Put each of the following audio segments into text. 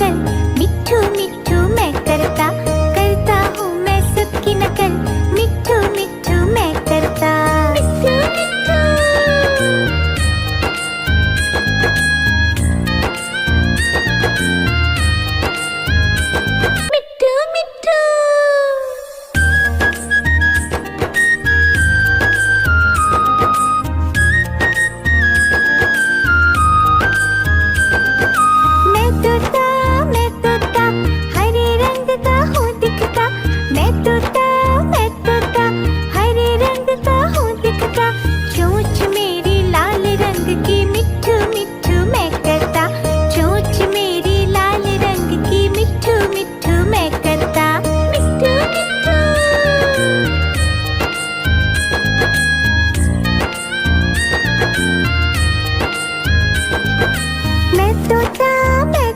नकल, मिट्ठू मिट्ठू मैं करता, करता हूँ मैं सबकी नकल, मिट्ठू मिट्ठू मैं करता। मिट्ठू मिट्ठू मिट्ठू मिट्ठू। मैं तोता हरे रंग का हूँ दिखता, मैं तोता हरे रंग का हूँ दिखता, चोंच मेरी लाल रंग की, मिट्ठू मिट्ठू मैं करता, चोंच मेरी लाल रंग की, मिट्ठू मिट्ठू मैं करता। मिट्ठू मिट्ठू मैं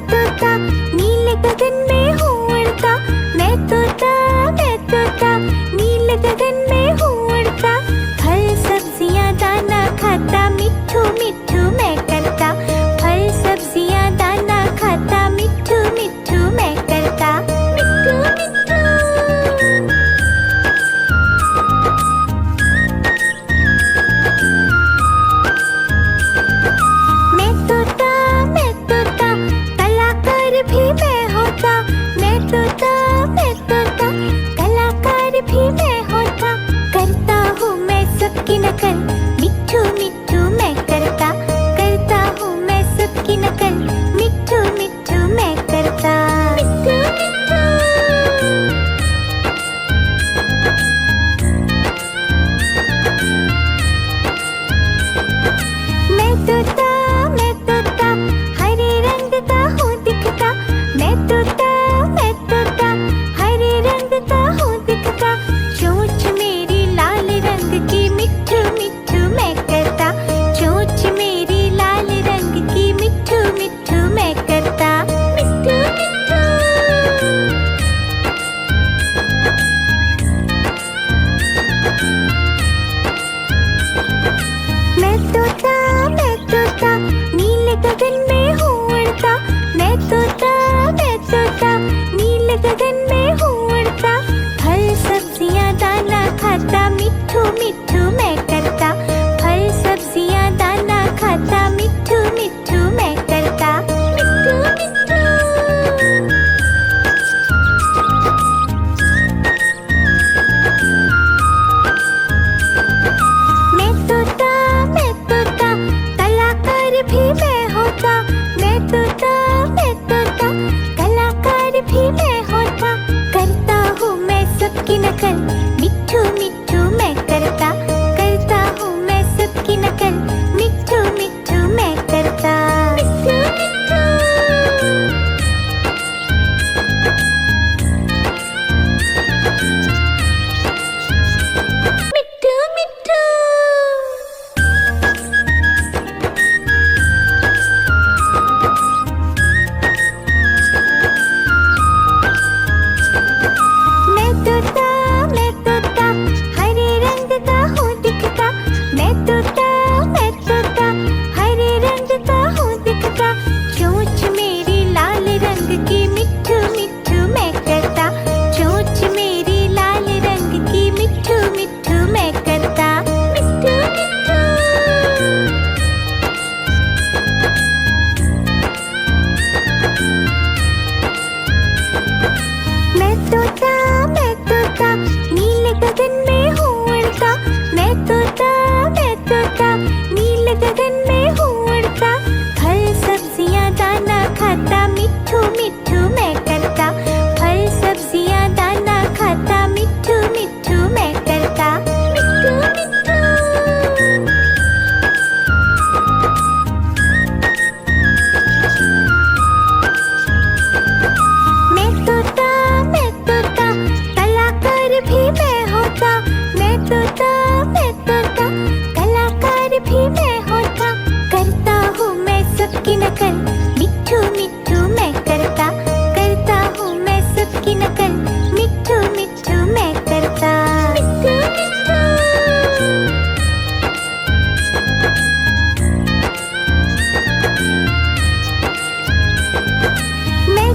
तोता नीले गगन में हूँ उड़ता, मैं तोता नीले गगन में हूँ उड़ता, फल सब्जियाँ दाना खाता, मिट्ठू मिट्ठू मैं करता, फल सब्जियाँ दाना खाता, मिट्ठू मिट्ठू मैं करता। मिट्ठू मिट्ठू मैं तोता कलाकार भी मैं होता, मैं तोता कलाकार भी मैं होता, करता हूँ मैं सबकी नकल, मिट्ठू मिट्ठू मैं करता, करता हूँ मैं सबकी नकल, मिट्ठू मिट्ठू मैं करता। मिट्ठू मिट्ठू मैं तोता हरे रंग का हूँ दिखता, मैं तोता हरे रंग का हूँ दिखता, चोंच मेरी लाल रंग की, मिट्ठू मिट्ठू मैं करता, चोंच मेरी लाल रंग की, मिट्ठू मिट्ठू मैं करता। मिट्ठू मिट्ठू मैं तोता नीले गगन में हूँ उड़ता, मैं तोता नीले गगन में हूँ उड़ता, फल सब्जियाँ दाना खाता, मिट्ठू मिट्ठू मैं करता, फल सब्जियाँ दाना खाता, मिट्ठू मिट्ठू मैं करता। मिट्ठू मिट्ठू मैं तोता कलाकार भी मैं होता, मैं तोता कलाकार भी मैं होता, करता हूँ मैं सबकी नकल, मिट्ठू मिट्ठू मैं करता, करता हूँ मैं सबकी नकल, मिट्ठू मिट्ठू मैं करता। मिट्ठू मिट्ठू मिट्ठू मिट्ठू मैं तोता हरे रंग का हूँ दिखता, मैं तोता हरे रंग का हूँ दिखता, चोंच मेरी लाल रंग की, मिट्ठू मिट्ठू मैं करता, चोंच मेरी लाल रंग की, मिट्ठू मिट्ठू मैं करता। मिट्ठू मिट्ठू मैं तोता नीले गगन में हूँ उड़ता, मैं तोता नीले गगन में हूँ उड़ता, फल सब्जियाँ दाना खाता, मिट्ठू मिट्ठू मैं करता, फल सब्जियाँ दाना खाता, मिट्ठू मिट्ठू मैं करता। मिट्ठू मिट्ठू मैं तोता कलाकार भी मैं होता, मैं तोता कलाकार भी मैं होता, करता हूँ मैं सबकी नकल, मिट्ठू मिट्ठू मैं करता, करता हूँ मैं सबकी नकल, मिट्ठू मिट्ठू मैं करता। मिट्ठू मिट्ठू मैं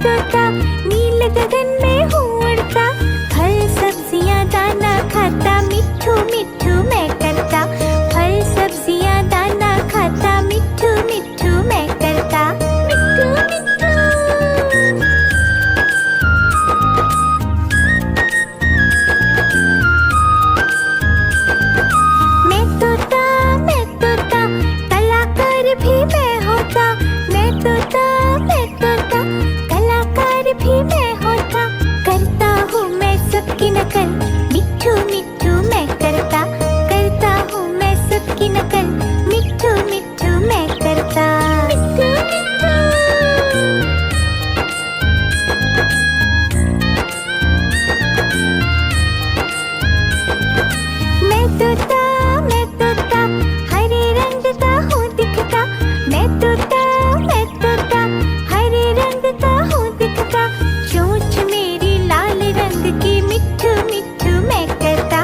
तोता नील गगन में हूँ उड़ता, फल सब्जियाँ दाना खाता, मिट्ठू मिट्ठू मैं करता, फल सब्जियाँ दाना खाता, मिट्ठू मिट्ठू मैं करता, मिट्ठू मिट्ठू। मैं तोता कलाकार भी मैं होता, मैं तोता कलाकार भी मैं होता, करता हूँ मैं सबकी नकल, मिट्ठू मिट्ठू मैं करता, करता हूँ मैं सबकी नकल, मिट्ठू मिट्ठू मैं करता, मिट्ठू मिट्ठू। मैं तोता हरे रंग का हूँ दिखता, मैं तोता हरे रंग का हूँ दिखता, चोंच मेरी लाल रंग की, मिट्ठू मिट्ठू मैं करता,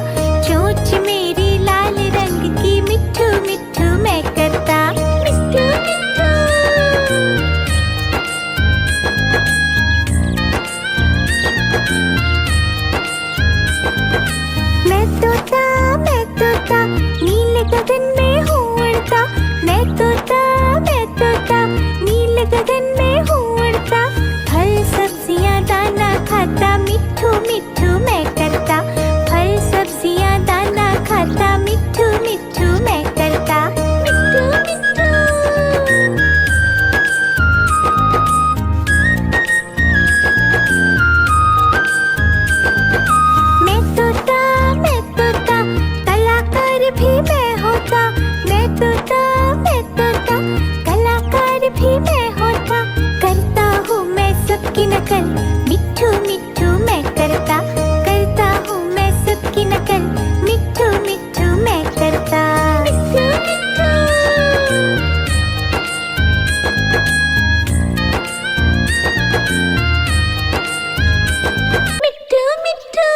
चोंच मेरी लाल रंग की, मिट्ठू मिट्ठू मैं करता, मिट्ठू मिट्ठू। मैं तोता नील गगन में हूँ उड़ता, मैं तोता नील गगन में हूँ उड़ता, फल सब्जियाँ दाना खाता, मिट्ठू मिट्ठू मैं करता, फल सब्जियाँ दाना खाता, मिट्ठू मिट्ठू मैं करता, मिट्ठू मिट्ठू। मैं तोता कलाकार भी मैं होता, मैं तोता कलाकार भी मैं होता, करता हूँ मैं सबकी नकल, मिट्ठू मिट्ठू मैं करता, करता हूँ मैं सबकी नकल, मिट्ठू मिट्ठू मैं करता, मिट्ठू मिट्ठू। मिट्ठू मिट्ठू।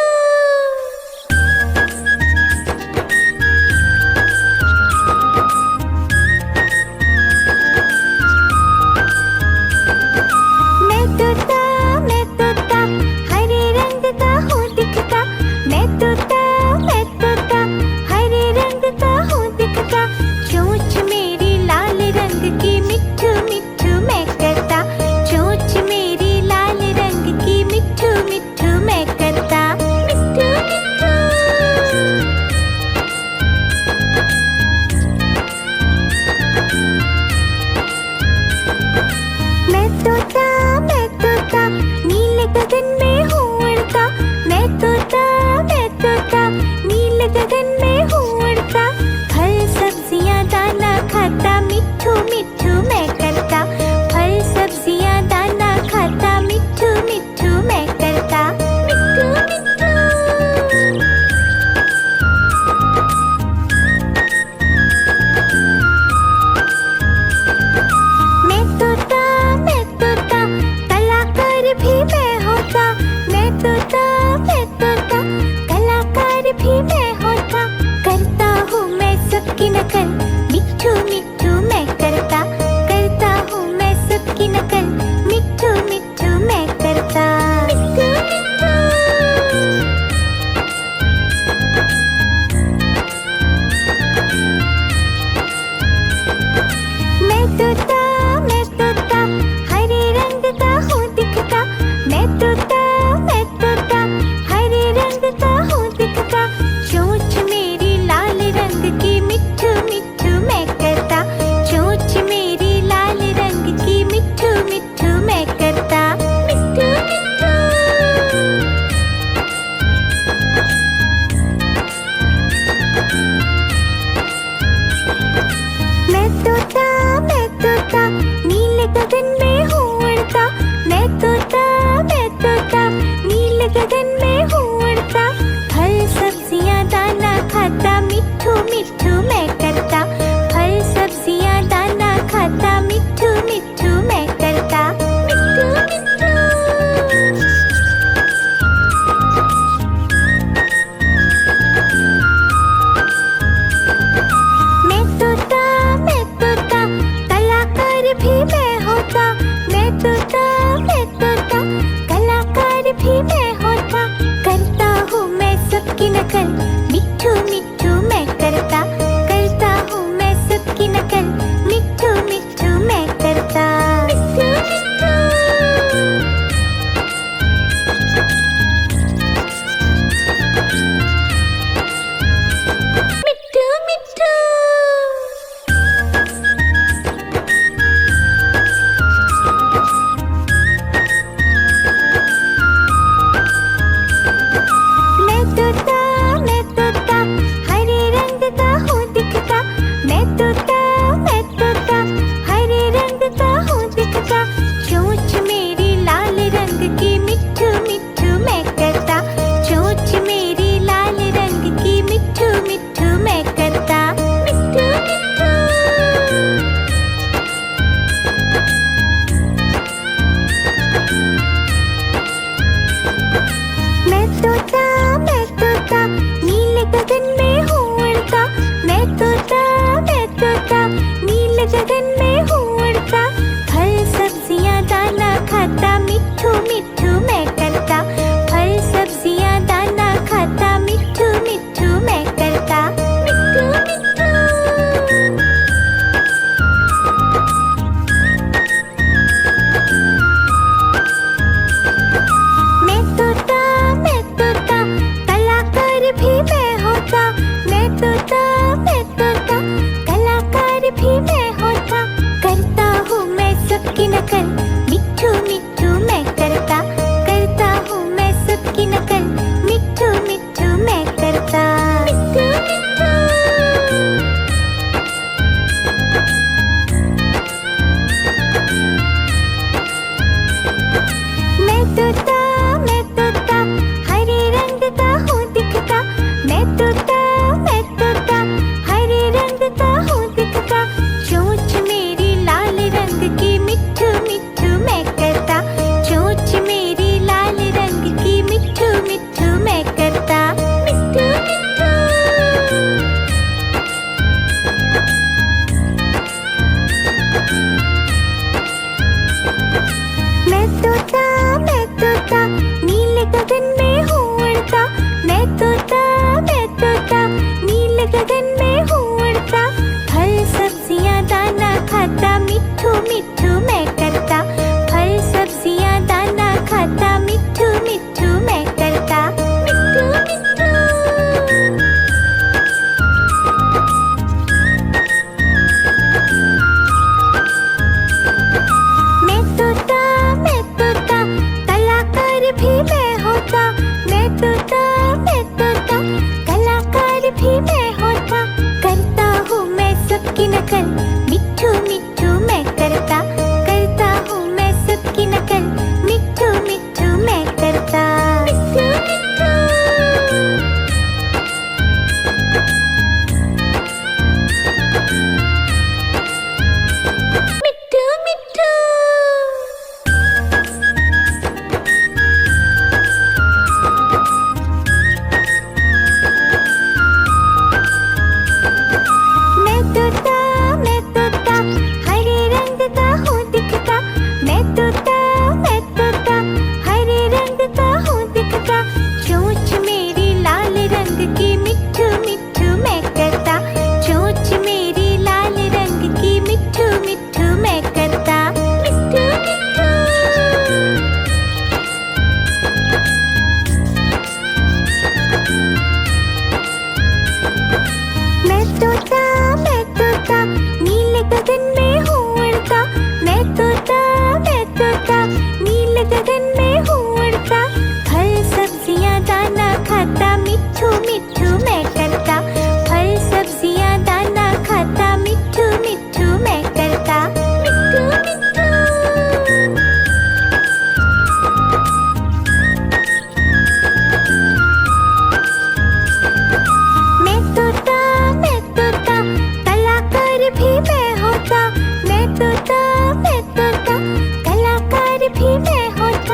मैं तोता हरे रंग का हूँ दिखता, मैं तोता हरे रंग का हूँ दिखता, चोंच मेरी लाल रंग की, मिट्ठू मिट्ठू मैं करता, चोंच मेरी लाल रंग की, मिट्ठू मिट्ठू मैं करता, मिट्ठू मिट्ठू। मैं तोता नील गगन में हूँ उड़ता, मैं तोता नील गगन में हूँ उड़ता, फल सब्जियाँ दाना खाता, मिट्ठू मिट्ठू मैं करता, फल सब्जियाँ दाना खाता, मिट्ठू मिट्ठू मैं करता, मिट्ठू मिट्ठू। मैं तोता कलाकार भी मैं होता, मैं तोता कलाकार भी मैं होता, करता हूँ मैं सबकी नकल, मिट्ठू मिट्ठू मैं करता, करता हूँ मैं सबकी नकल, मिट्ठू मिट्ठू मैं करता, मिट्ठू मिट्ठू। मैं तोता हरे रंग का हूँ दिखता, मैं तोता हरे रंग का हूँ दिखता, चोंच मेरी लाल रंग की, मिट्ठू मिट्ठू मैं करता, चोंच मेरी लाल रंग की, मिट्ठू मिट्ठू मैं करता, मिट्ठू मिट्ठू। मैं तोता नील गगन में हूँ उड़ता, मैं तोता नील गगन में हूँ उड़ता, फल सब्जियाँ दाना खाता, मिट्ठू मिट्ठू मैं करता, फल सब्जियाँ दाना खाता, मिट्ठू मिट्ठू मैं करता, मिट्ठू मिट्ठू। मैं तोता कलाकार भी मैं होता, मैं तोता मैं तोता नीले गगन में हूँ उड़ता। मैं तोता नीले गगन में हूँ उड़ता। फल सब्जियाँ दाना खाता मिट्ठू मिट्ठू मैं करता। फल सब्जियाँ दाना खाता मिट्ठू मिट्ठू मैं करता। मिट्ठू मिट्ठू। मैं तोता कलाकार भी मैं होता। मैं तोता कलाकार भी मैं होता। करता हूँ मैं सबकी नकल मिट्ठू मिट्ठू मैं करता। करता हूँ मैं सबकी नकल मिट्ठू मिट्ठू मैं करता। मिट्ठू मिट्ठू। मिट्ठू मिट्ठू। मैं तोता हरे रंग का हूँ दिखता। मैं तोता हरे रंग का हूँ दिखता। चोंच मेरी लाल रंग की मिट्ठू मिट्ठू मैं करता। चोंच मेरी लाल रंग की मिट्ठू मिट्ठू मैं करता। मिट्ठू मिट्ठू। मैं तोता नीले गगन में हूँ उड़ता। मैं तोता नीले गगन में हूँ उड़ता। फल सब्जियाँ दाना खाता मिट्ठू मिट्ठू मैं करता। फल सब्जियाँ दाना खाता मिट्ठू मिट्ठू मैं करता। मिट्ठू मिट्ठू। मैं तोता कलाकार भी मैं होता। मैं तोता कलाकार भी मैं होता।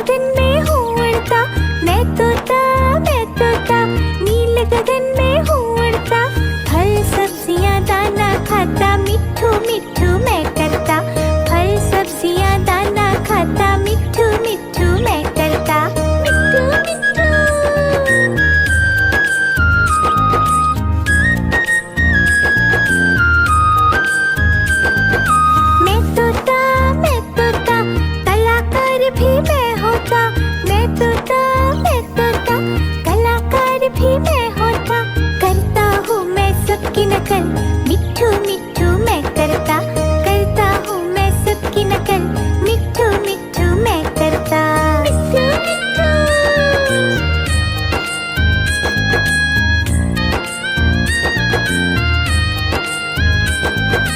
गगन में हूँ उड़ता, मैं तोता नील गगन में हूँ उड़ता। फल सब्जियाँ दाना खाता, मिट्ठू मिट्ठू मैं करता। फल सब्जियाँ दाना खाता, मिट्ठू मिट्ठू मैं करता। मिट्ठू मिट्ठू। मैं तोता कलाकार भी मैं होता। मैं तोता कलाकार भी मैं होता। करता हूँ मैं सबकी नकल, मिट्ठू मिट्ठू मैं करता। करता हूँ मैं सबकी नकल, मिट्ठू मिट्ठू मैं करता। मिट्ठू मिट्ठू।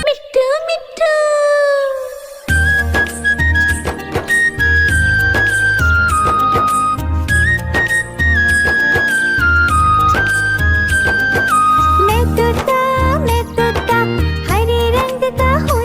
मिट्ठू मिट्ठू। मैं तोता हरे रंग का हूँ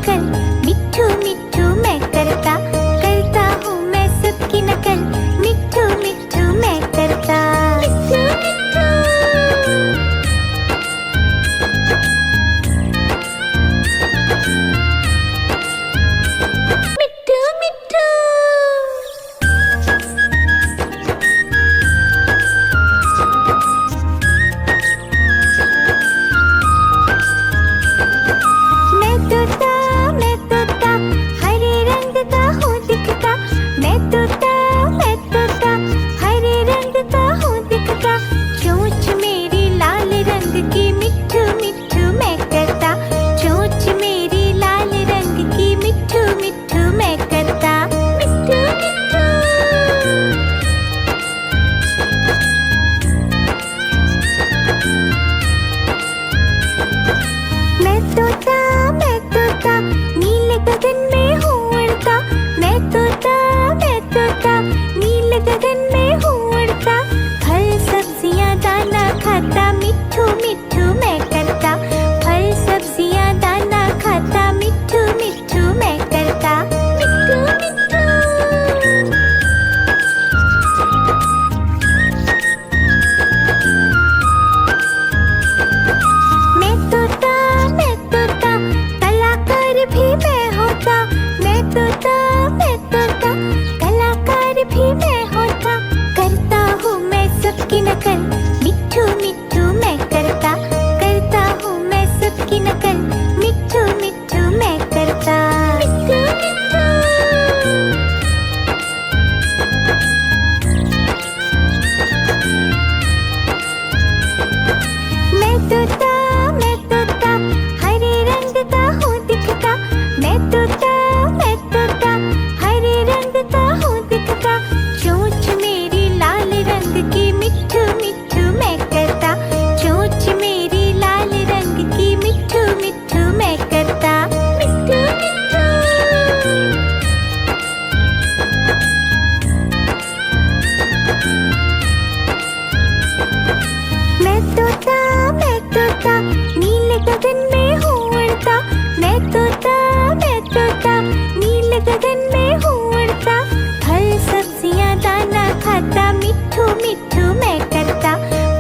नकल, मिट्ठू मिट्ठू मैं करता, करता हूँ मैं सबकी नकल, मिट्ठू मिट्ठू मैं करता। मिट्ठू मिट्ठू मिट्ठू मिट्ठू मैं तोता हरे रंग का हूँ दिखता, मैं तोता हरे रंग का हूँ दिखता, चोंच मेरी लाल रंग की, मिट्ठू मिट्ठू मैं करता, चोंच मेरी लाल रंग की, मिट्ठू मिट्ठू मैं करता। मिट्ठू मिट्ठू मैं तोता नीले गगन में हूँ उड़ता, मैं तोता नीले गगन में हूँ उड़ता, फल सब्जियाँ दाना खाता, मिट्ठू मिट्ठू मैं करता, फल सब्जियाँ दाना खाता, मिट्ठू मिट्ठू मैं करता। मिट्ठू मिट्ठू मैं तोता कलाकार भी मैं होता, मैं तोता कलाकार भी मैं होता, करता हूँ मैं सबकी नकल, मिट्ठू मिट्ठू मैं करता, करता हूँ मैं सबकी नकल, मिट्ठू मिट्ठू मैं करता। मिट्ठू मिट्ठू मैं तोता हरे रंग का हूँ दिखता, मैं तोता हरे रंग का हूँ दिखता, चोंच मेरी लाल रंग की, मिट्ठू मिट्ठू मैं करता, चोंच मेरी लाल रंग की, मिट्ठू मिट्ठू मैं करता। मिट्ठू मिट्ठू मैं तोता नीले गगन में हूँ उड़ता, मैं तोता नीले गगन में हूँ उड़ता, फल सब्जियाँ दाना खाता, मिट्ठू मिट्ठू मैं करता,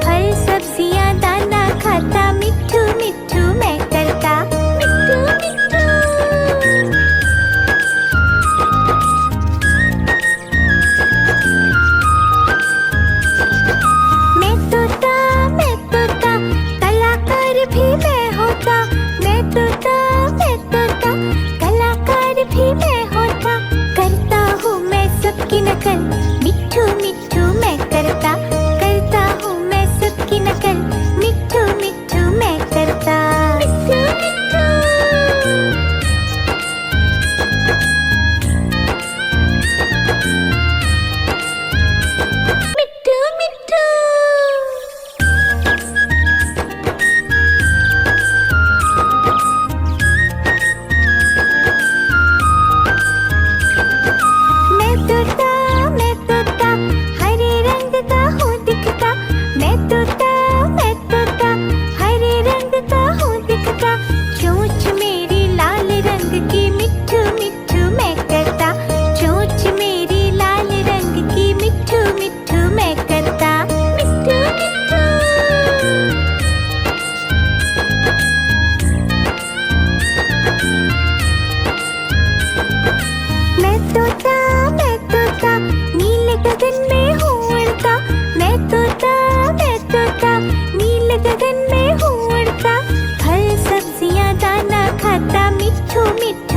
फल सब्जियाँ दाना खाता, मिट्ठू मिट्ठू मैं करता। मिट्ठू मिट्ठू मैं तोता कलाकार भी मैं होता, मैं तोता कलाकार भी मैं होता, करता हूँ मैं सबकी नकल, मिट्ठू मिट्ठू मैं करता, करता हूँ मैं सबकी नकल, मिट्ठू मिट्ठू मैं करता। मिट्ठू मिट्ठू मिट्ठू मिट्ठू मैं तोता हरे रंग का हूँ दिखता, मैं तोता हरे रंग का हूँ दिखता, चोंच मेरी लाल रंग की, मिट्ठू मिट्ठू मैं करता, चोंच मेरी लाल रंग की, मिट्ठू मिट्ठू मैं करता। मिट्ठू मिट्ठू मैं तोता नीले गगन में हूँ उड़ता, मैं तोता नीले गगन में हूँ उड़ता, फल सब्जियाँ दाना खाता, मिट्ठू मिट्ठू